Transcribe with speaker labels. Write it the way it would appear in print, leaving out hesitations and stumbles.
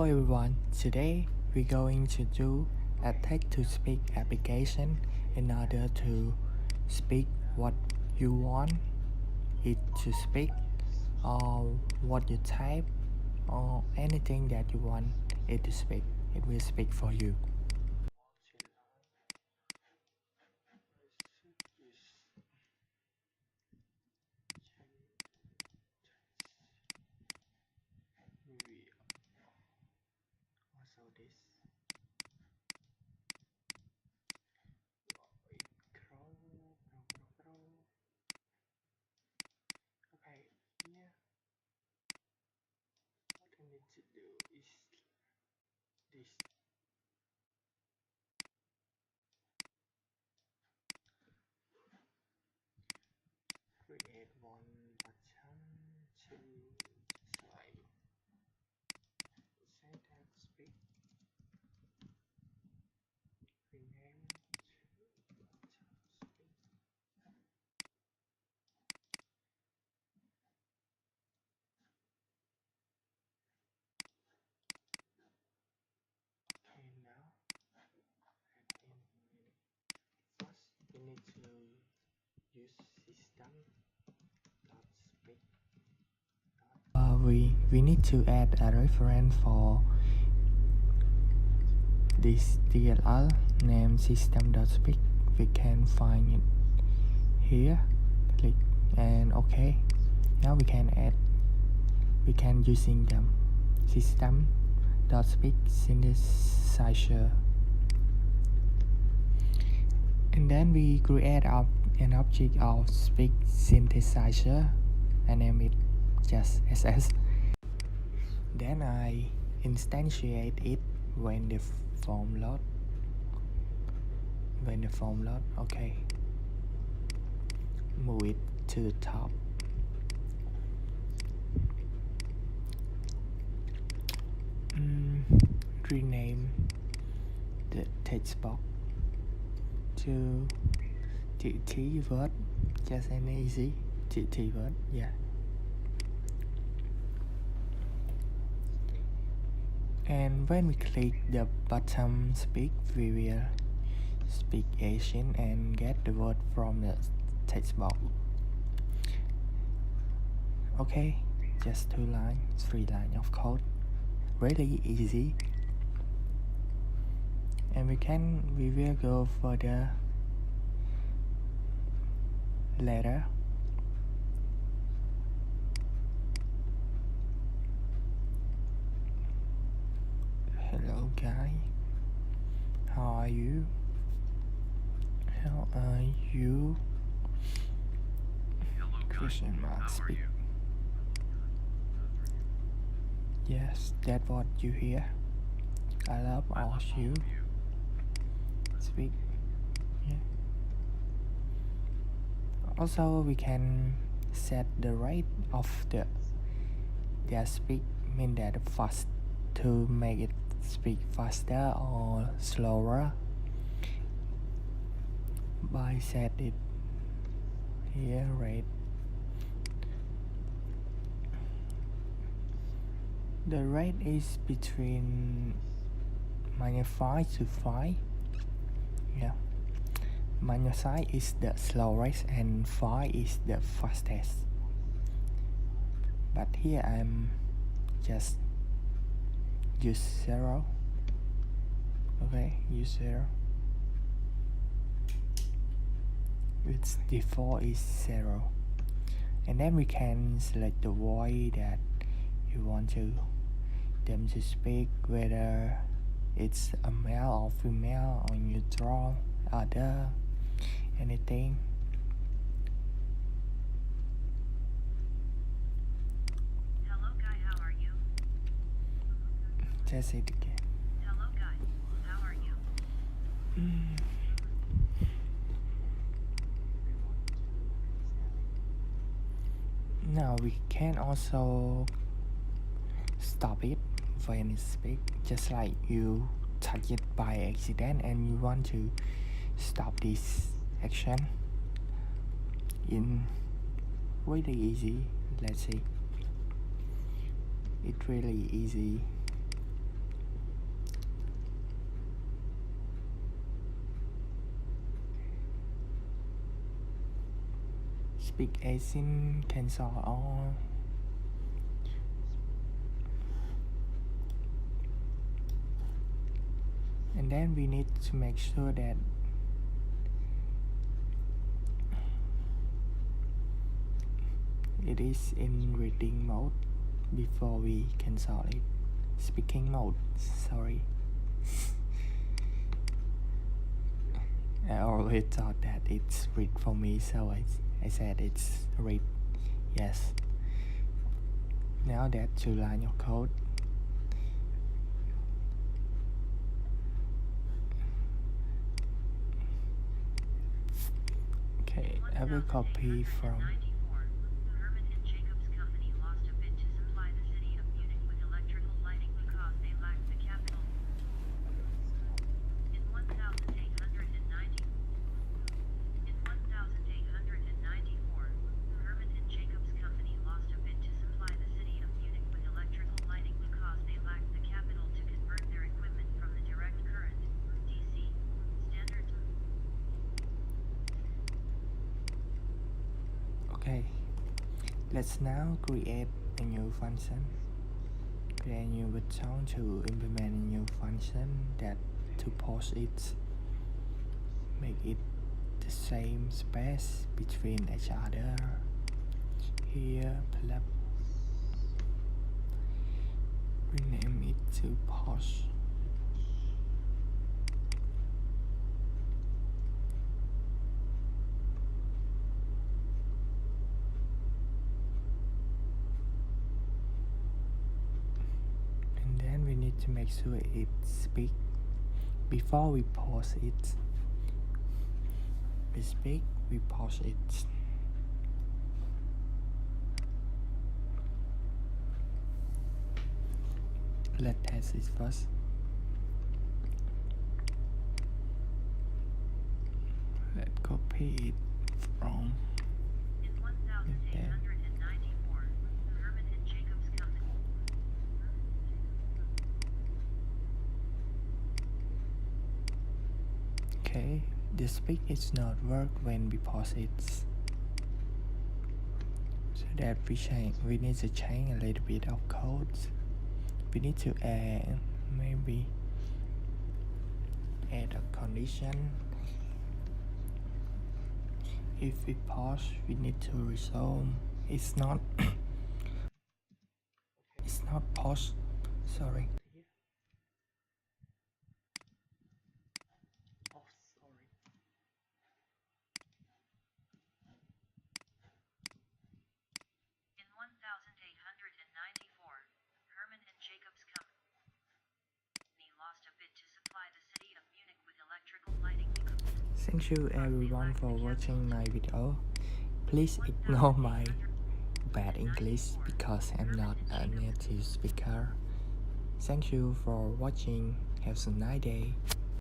Speaker 1: everyone, today we're going to do a text-to-speech application in order to speak what you want it to speak or what you type or anything that you want it to speak. It will speak for you. Okay, here what I need to do is this. Create one button to just like say that speak rename to button speak. Okay, now first we need to use system.speak. We need to add a reference for this DLL name system.speak. We can find it here. Click and OK. Now we can using the system.speak synthesizer. And then we create an object of speak synthesizer and name it just SS. Then I instantiate it when the form load. Okay. Move it to the top. Rename the text box to TT word, just an easy TT word, yeah. And when we click the button speak, we will speak Asian and get the word from the text box. Okay, just 2 lines, 3 lines of code, really easy. And we will go further later. Hello guys, how are you? Question mark speak. Yes, that's what you hear. I love all you. Speak. Yeah. Also, we can set the rate of their speak, mean that fast to make it speak faster or slower by set it here rate. The rate is between -5 to 5. Yeah. -5 is the slowest and 5 is the fastest. But here I'm just use 0. Okay, use 0. Its default is 0. And then we can select the voice that you want them to speak, whether it's a male or female, or neutral, other, anything.
Speaker 2: Hello guy, how are you?
Speaker 1: Just it again.
Speaker 2: Hello guy, how are you?
Speaker 1: Now we can also stop it when it speak, just like you touch it by accident and you want to stop this action in really easy. Let's see, it's really easy. speak Asian cancel all. And then we need to make sure that it is in reading mode before we cancel it. Speaking mode, sorry. I always thought that it's read for me, so I said it's read. Yes. Now that you line your code, okay, I will copy from.
Speaker 2: Herman and Jacobs Company lost a bid to supply the city of Munich with electrical lighting because they lacked the capital. In 1894, Herman and Jacobs Company lost a bid to supply the city of Munich with electrical lighting because they lacked the capital to convert their equipment from the direct current (DC) standard.
Speaker 1: Okay, let's now create a new function. Create a new button to implement a new function that to pause it. Make it the same space between each other. Here, plug. Rename it to pause. And then we need to make sure it speaks before we pause it. We speak, we pause it. Let's test it first. Let's copy it from.
Speaker 2: In 1894, Herman and Jacobs Company.
Speaker 1: Okay, the speak is not work when we pause it. So that we need to change a little bit of code. We need to add a condition. If we pause, we need to resume. It's not pause. Sorry.
Speaker 2: In 1894, Herman and Jacobs Company lost a bid to supply the city of Munich with electrical lighting.
Speaker 1: Thank you everyone for watching my video. Please ignore my bad English because I'm not a native speaker. Thank you for watching. Have a nice day.